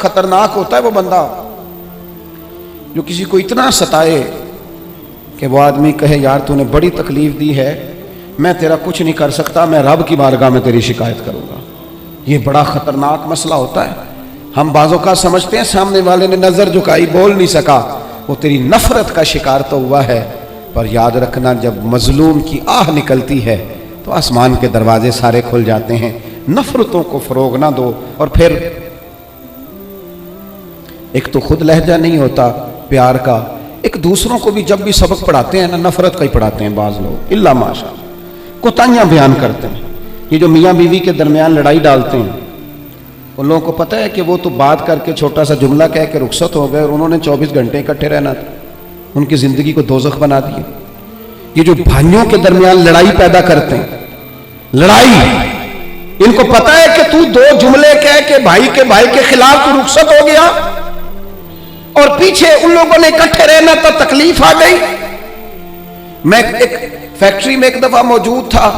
خطرناک ہوتا ہے وہ بندہ جو کسی کو اتنا ستائے کہ وہ آدمی کہے یار تو نے بڑی تکلیف دی ہے، میں تیرا کچھ نہیں کر سکتا، میں رب کی بارگاہ میں تیری شکایت کروں گا۔ یہ بڑا خطرناک مسئلہ ہوتا ہے۔ ہم بعضوں کا سمجھتے ہیں سامنے والے نے نظر جھکائی، بول نہیں سکا، وہ تیری نفرت کا شکار تو ہوا ہے، پر یاد رکھنا جب مظلوم کی آہ نکلتی ہے تو آسمان کے دروازے سارے کھل جاتے ہیں۔ نفرتوں کو فروغ نہ دو۔ اور پھر ایک تو خود لہجہ نہیں ہوتا پیار کا، ایک دوسروں کو بھی جب بھی سبق پڑھاتے ہیں نا نفرت کا ہی پڑھاتے ہیں بعض لوگ، الا ماشاء اللہ، کوتاہیاں بیان کرتے ہیں۔ یہ جو میاں بیوی کے درمیان لڑائی ڈالتے ہیں، ان لوگوں کو پتہ ہے کہ وہ تو بات کر کے چھوٹا سا جملہ کہہ کے رخصت ہو گئے اور انہوں نے 24 گھنٹے اکٹھے رہنا تھا، ان کی زندگی کو دوزخ بنا دی۔ یہ جو بھائیوں کے درمیان لڑائی پیدا کرتے ہیں، لڑائی، ان کو پتہ ہے کہ تو دو جملے کہہ کے بھائی کے خلاف تو رخصت ہو گیا اور پیچھے ان لوگوں نے اکٹھے رہنا تھا، تکلیف آ گئی۔ میں ایک فیکٹری میں ایک دفعہ موجود تھا،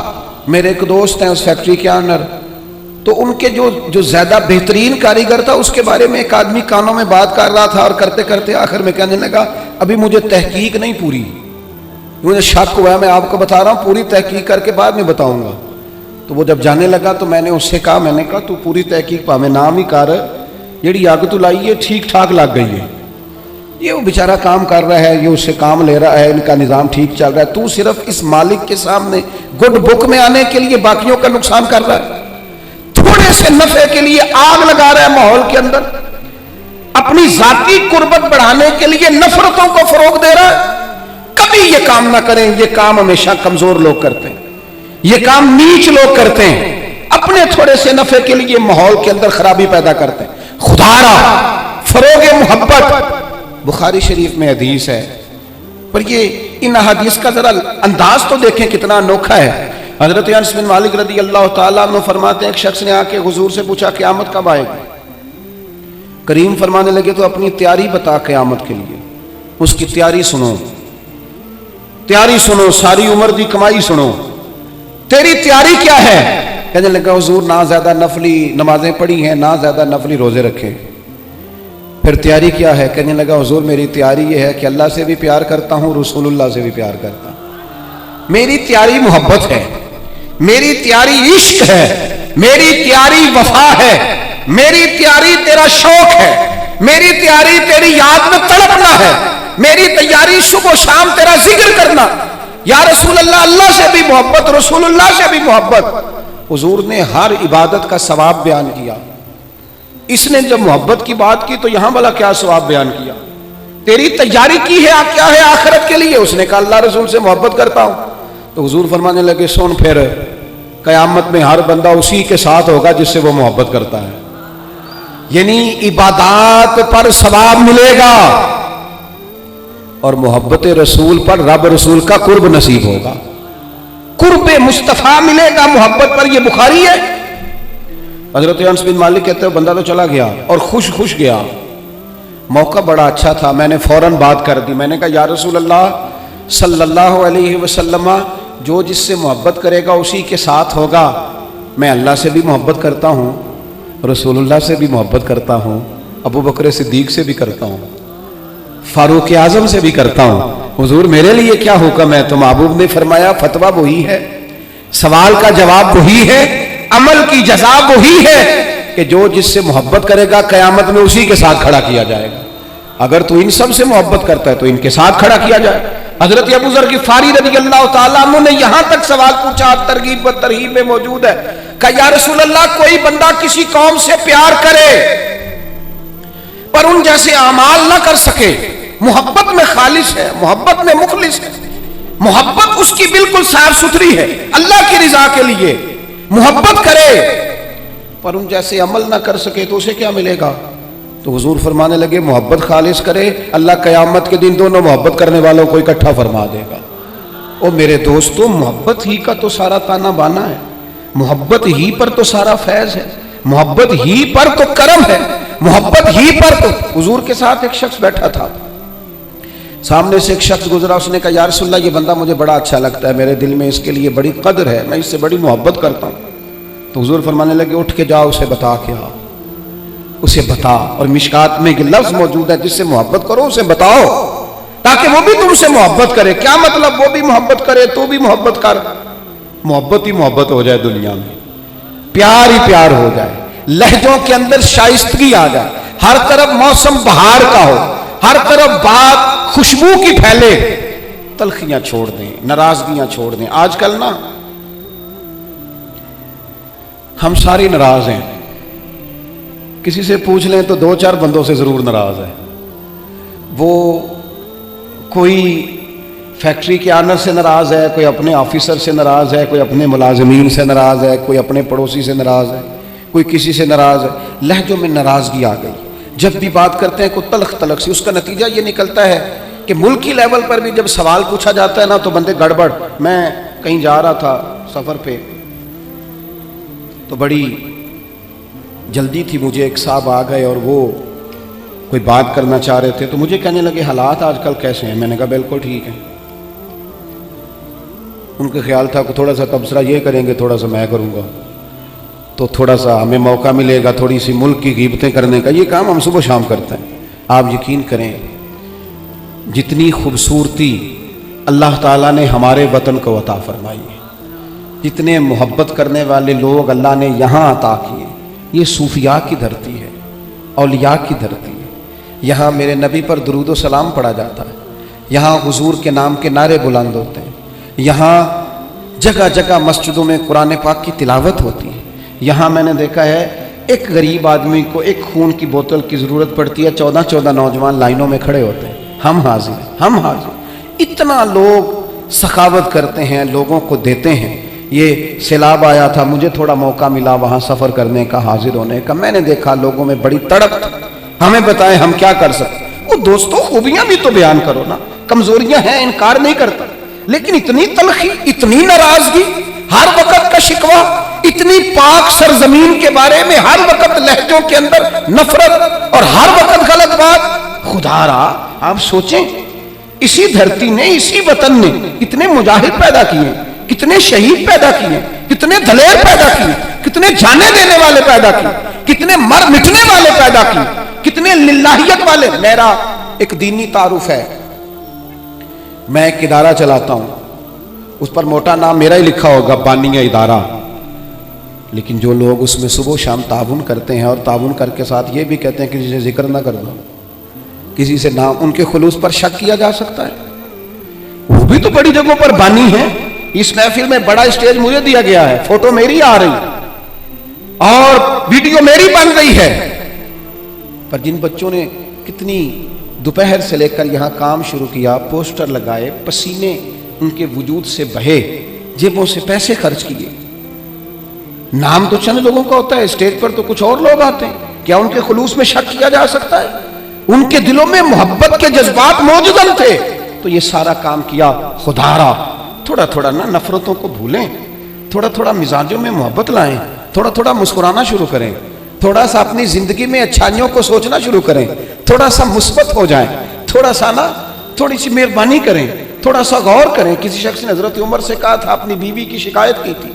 میرے ایک دوست ہیں اس فیکٹری کے آنر، تو ان کے جو زیادہ بہترین کاریگر تھا اس کے بارے میں ایک آدمی کانوں میں بات کر رہا تھا، اور کرتے کرتے آخر میں کہنے لگا ابھی مجھے تحقیق نہیں پوری، مجھے شک ہوا ہے، میں آپ کو بتا رہا ہوں، پوری تحقیق کر کے بعد میں بتاؤں گا۔ تو وہ جب جانے لگا تو میں نے اس سے کہا، میں نے کہا تو پوری تحقیق پا میں نام ہی کر جیڑی اگ تو لائی ہے ٹھیک ٹھاک لگ گئی ہے، یہ وہ بیچارہ کام کر رہا ہے، یہ اس سے کام لے رہا ہے، ان کا نظام ٹھیک چل رہا ہے، تو صرف اس مالک کے سامنے گڈ بک میں آنے کے لیے باقیوں کا نقصان کر رہا ہے، تھوڑے سے نفع کے لیے آگ لگا رہا ہے ماحول کے اندر، اپنی ذاتی قربت بڑھانے کے لیے نفرتوں کو فروغ دے رہا ہے۔ کبھی یہ کام نہ کریں، یہ کام ہمیشہ کمزور لوگ کرتے ہیں، یہ کام نیچ لوگ کرتے ہیں، اپنے تھوڑے سے نفع کے لیے ماحول کے اندر خرابی پیدا کرتے ہیں۔ خدا را فروغ محبت، بخاری شریف میں حدیث ہے، پر یہ ان حدیث کا ذرا انداز تو دیکھیں کتنا انوکھا ہے۔ حضرت انس بن مالک رضی اللہ تعالیٰ عنہ فرماتے ہیں ایک شخص نے آ کے حضور سے پوچھا قیامت کب آئے گی؟ کریم فرمانے لگے تو اپنی تیاری بتا قیامت کے لیے، اس کی تیاری سنو، تیاری سنو، ساری عمر دی کمائی سنو، تیری تیاری کیا ہے؟ کہنے لگا حضور نہ زیادہ نفلی نمازیں پڑھی ہیں، نہ زیادہ نفلی روزے رکھے۔ پھر تیاری کیا ہے؟ کہنے لگا حضور میری تیاری یہ ہے کہ اللہ سے بھی پیار کرتا ہوں، رسول اللہ سے بھی پیار کرتا ہوں، میری تیاری محبت ہے، میری تیاری عشق ہے، میری تیاری وفا ہے، میری تیاری تیرا شوق ہے، میری تیاری تیری یاد میں تڑپنا ہے، میری تیاری صبح و شام تیرا ذکر کرنا، یا رسول اللہ، اللہ سے بھی محبت، رسول اللہ سے بھی محبت۔ حضور نے ہر عبادت کا ثواب بیان کیا، اس نے جب محبت کی بات کی تو یہاں والا کیا ثواب بیان کیا؟ تیری تیاری کی ہے کیا ہے آخرت کے لیے؟ اس نے کہا اللہ رسول سے محبت کرتا ہوں۔ تو حضور فرمانے لگے سن پھر قیامت میں ہر بندہ اسی کے ساتھ ہوگا جس سے وہ محبت کرتا ہے، یعنی عبادات پر ثواب ملے گا اور محبت رسول پر رب رسول کا قرب نصیب ہوگا، قرب مصطفیٰ ملے گا محبت پر۔ یہ بخاری ہے۔ حضرت انس بن مالک کہتے ہیں بندہ تو چلا گیا اور خوش گیا، موقع بڑا اچھا تھا، میں نے فوراً بات کر دی، میں نے کہا یا رسول اللہ صلی اللہ علیہ وسلم، جو جس سے محبت کرے گا اسی کے ساتھ ہوگا، میں اللہ سے بھی محبت کرتا ہوں، رسول اللہ سے بھی محبت کرتا ہوں، ابو بکر صدیق سے بھی کرتا ہوں، فاروق اعظم سے بھی کرتا ہوں، حضور میرے لیے کیا حکم ہے؟ تو محبوب نے فرمایا فتویٰ وہی ہے، سوال کا جواب وہی ہے، عمل کی جزا وہی ہے کہ جو جس سے محبت کرے گا قیامت میں اسی کے ساتھ کھڑا کیا جائے گا۔ اگر تو ان سب سے محبت کرتا ہے تو ان کے ساتھ کھڑا کیا جائے۔ حضرت ابو ذر غفاری رضی اللہ تعالیٰ عنہ نے یہاں تک سوال پوچھا، ترغیب و ترہیب میں موجود ہے، کہ یا رسول اللہ کوئی بندہ کسی قوم سے پیار کرے پر ان جیسے اعمال نہ کر سکے، محبت میں خالص ہے، محبت میں مخلص ہے، محبت اس کی بالکل صاف ستھری ہے، اللہ کی رضا کے لیے محبت کرے پر ان جیسے عمل نہ کر سکے تو اسے کیا ملے گا؟ تو حضور فرمانے لگے محبت خالص کرے، اللہ قیامت کے دن دونوں محبت کرنے والوں کو اکٹھا فرما دے گا۔ او میرے دوستو، محبت ہی کا تو سارا تانا بانا ہے، محبت ہی پر تو سارا فیض ہے، محبت ہی پر تو کرم ہے، محبت ہی پر تو۔ حضور کے ساتھ ایک شخص بیٹھا تھا، سامنے سے ایک شخص گزرا، اس نے کہا یا رسول اللہ یہ بندہ مجھے بڑا اچھا لگتا ہے، میرے دل میں اس کے لیے بڑی قدر ہے، میں اس سے بڑی محبت کرتا ہوں۔ تو حضور فرمانے لگے اٹھ کے جاؤ اسے بتا کے آؤ۔ اسے بتا. اور مشکات میں ایک لفظ موجود ہے، جس سے محبت کرو اسے بتاؤ تاکہ وہ بھی تم سے محبت کرے. کیا مطلب؟ وہ بھی محبت کرے تو بھی محبت کر. محبت ہی محبت ہو جائے دنیا میں، پیار ہی پیار ہو جائے، لہجوں کے اندر شائستگی آ جائے، ہر طرف موسم بہار کا ہو، ہر طرف بات خوشبو کی پھیلے. تلخیاں چھوڑ دیں، ناراضگیاں چھوڑ دیں. آج کل نا ہم سارے ناراض ہیں. کسی سے پوچھ لیں تو 2-4 بندوں سے ضرور ناراض ہے. وہ کوئی فیکٹری کے آنر سے ناراض ہے، کوئی اپنے آفیسر سے ناراض ہے، کوئی اپنے ملازمین سے ناراض ہے، کوئی اپنے پڑوسی سے ناراض ہے، کوئی کسی سے ناراض ہے. لہجوں میں ناراضگی آ گئی. جب بھی بات کرتے ہیں کوئی تلخ تلخ سی، اس کا نتیجہ یہ نکلتا ہے کہ ملکی لیول پر بھی جب سوال پوچھا جاتا ہے نا تو بندے گڑبڑ. میں کہیں جا رہا تھا سفر پہ، تو بڑی جلدی تھی مجھے، ایک صاحب آ گئے اور وہ کوئی بات کرنا چاہ رہے تھے. تو مجھے کہنے لگے حالات آج کل کیسے ہیں؟ میں نے کہا بالکل ٹھیک ہے. ان کا خیال تھا کہ تھوڑا سا تبصرہ یہ کریں گے، تھوڑا سا میں کروں گا، تو تھوڑا سا ہمیں موقع ملے گا تھوڑی سی ملک کی غیبتیں کرنے کا. یہ کام ہم صبح شام کرتے ہیں. آپ یقین کریں جتنی خوبصورتی اللہ تعالیٰ نے ہمارے وطن کو عطا فرمائی ہے، جتنے محبت کرنے والے لوگ اللہ نے یہاں عطا کیے، یہ صوفیاء کی دھرتی ہے، اولیاء کی دھرتی ہے. یہاں میرے نبی پر درود و سلام پڑھا جاتا ہے، یہاں حضور کے نام کے نعرے بلند ہوتے ہیں، یہاں جگہ جگہ مسجدوں میں قرآن پاک کی تلاوت ہوتی ہے. یہاں میں نے دیکھا ہے ایک غریب آدمی کو ایک خون کی بوتل کی ضرورت پڑتی ہے، 14 نوجوان لائنوں میں کھڑے ہوتے ہیں، ہم حاضر ہیں، ہم حاضر. اتنا لوگ سخاوت کرتے ہیں، لوگوں کو دیتے ہیں. یہ سیلاب آیا تھا، مجھے تھوڑا موقع ملا وہاں سفر کرنے کا، حاضر ہونے کا. میں نے دیکھا لوگوں میں بڑی تڑپ. ہمیں بتائیں ہم کیا کر سکتے؟ وہ دوستوں خوبیاں بھی تو بیان کرو نا. کمزوریاں ہیں، انکار نہیں کرتا، لیکن اتنی تلخی، اتنی ناراضگی، ہر وقت کا شکوہ، اتنی پاک سرزمین کے بارے میں ہر وقت لہجوں کے اندر نفرت اور ہر وقت غلط بات. خدا را آپ سوچیں، اسی دھرتی نے، اسی وطن نے کتنے مجاہد پیدا کیے، کتنے شہید پیدا کیے، کتنے دلیر پیدا کیے، کتنے جانے دینے والے پیدا کیے، کتنے مر مٹنے والے پیدا کیے، کتنے للہیت والے. میرا ایک دینی تعارف ہے، میں ایک ادارہ چلاتا ہوں، اس پر موٹا نام میرا ہی لکھا ہوگا، بانیہ ادارہ. لیکن جو لوگ اس میں صبح و شام تعاون کرتے ہیں اور تعاون کر کے ساتھ یہ بھی کہتے ہیں کسی سے ذکر نہ کر دو، کسی سے نام، ان کے خلوص پر شک کیا جا سکتا ہے. وہ بھی تو بڑی جگہوں پر بانی ہے. اس محفل میں بڑا اسٹیج مجھے دیا گیا ہے، فوٹو میری آ رہی اور ویڈیو میری بن رہی ہے. پر جن بچوں نے کتنی دوپہر سے لے کر یہاں کام شروع کیا، پوسٹر لگائے، پسینے ان کے وجود سے بہے، جیبوں سے پیسے خرچ کیے. نام تو چند لوگوں کا ہوتا ہے، اسٹیج پر تو کچھ اور لوگ آتے ہیں. کیا ان کے خلوص میں شک کیا جا سکتا ہے؟ ان کے دلوں میں محبت کے جذبات موجود تھے تو یہ سارا کام کیا. خدا را تھوڑا تھوڑا نا نفرتوں کو بھولیں، تھوڑا تھوڑا مزاجوں میں محبت لائیں، تھوڑا تھوڑا مسکرانا شروع کریں، تھوڑا سا اپنی زندگی میں اچھائیوں کو سوچنا شروع کریں، تھوڑا سا مثبت ہو جائیں، تھوڑا سا نا تھوڑی سی مہربانی کریں، تھوڑا سا غور کریں. کسی شخص نے حضرت عمر سے کہا تھا، اپنی بیوی کی شکایت کی تھی،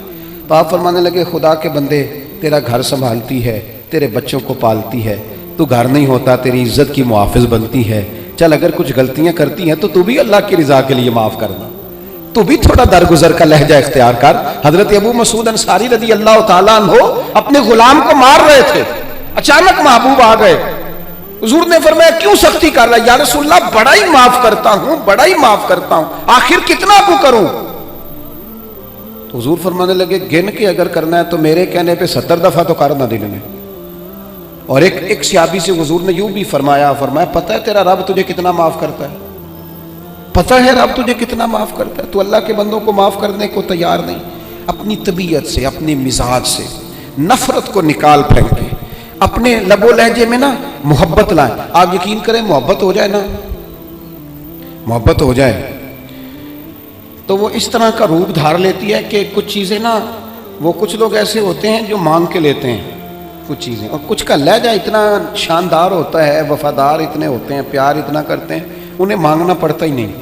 تو آپ فرمانے لگے خدا کے بندے، تیرا گھر سنبھالتی ہے، تیرے بچوں کو پالتی ہے، تو گھر نہیں ہوتا تیری عزت کی محافظ بنتی ہے. چل اگر کچھ غلطیاں کرتی ہیں تو بھی اللہ کی رضا کے لیے معاف کرنا، تو بھی تھوڑا درگزر کا لہجہ اختیار کر. حضرت ابو مسعود انصاری رضی اللہ تعالیٰ عنہ اپنے غلام کو مار رہے تھے، اچانک محبوب آ گئے. حضور نے فرمایا کیوں سختی کر رہا ہے؟ یا رسول اللہ بڑا ہی معاف کرتا ہوں، بڑا ہی معاف کرتا ہوں، آخر کتنا کو کروں؟ تو حضور فرمانے لگے گن کے اگر کرنا ہے تو میرے کہنے پہ 70 دفعہ تو کرنا دل میں. اور ایک صحابی سے حضور نے یوں بھی فرمایا پتہ ہے تیرا رب تجھے کتنا معاف کرتا ہے؟ پتہ ہے رب تجھے کتنا معاف کرتا ہے؟ تو اللہ کے بندوں کو معاف کرنے کو تیار نہیں. اپنی طبیعت سے، اپنی مزاج سے نفرت کو نکال پھینکے، اپنے لب و لہجے میں نا محبت لائیں. آپ یقین کریں محبت ہو جائے نا، محبت ہو جائے تو وہ اس طرح کا روپ دھار لیتی ہے کہ کچھ چیزیں نا، وہ کچھ لوگ ایسے ہوتے ہیں جو مانگ کے لیتے ہیں کچھ چیزیں، اور کچھ کا لہجہ اتنا شاندار ہوتا ہے، وفادار اتنے ہوتے ہیں، پیار اتنا کرتے ہیں، انہیں مانگنا پڑتا ہی نہیں،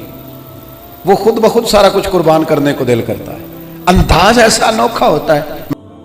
وہ خود بخود سارا کچھ قربان کرنے کو دل کرتا ہے. انداز ایسا انوکھا ہوتا ہے.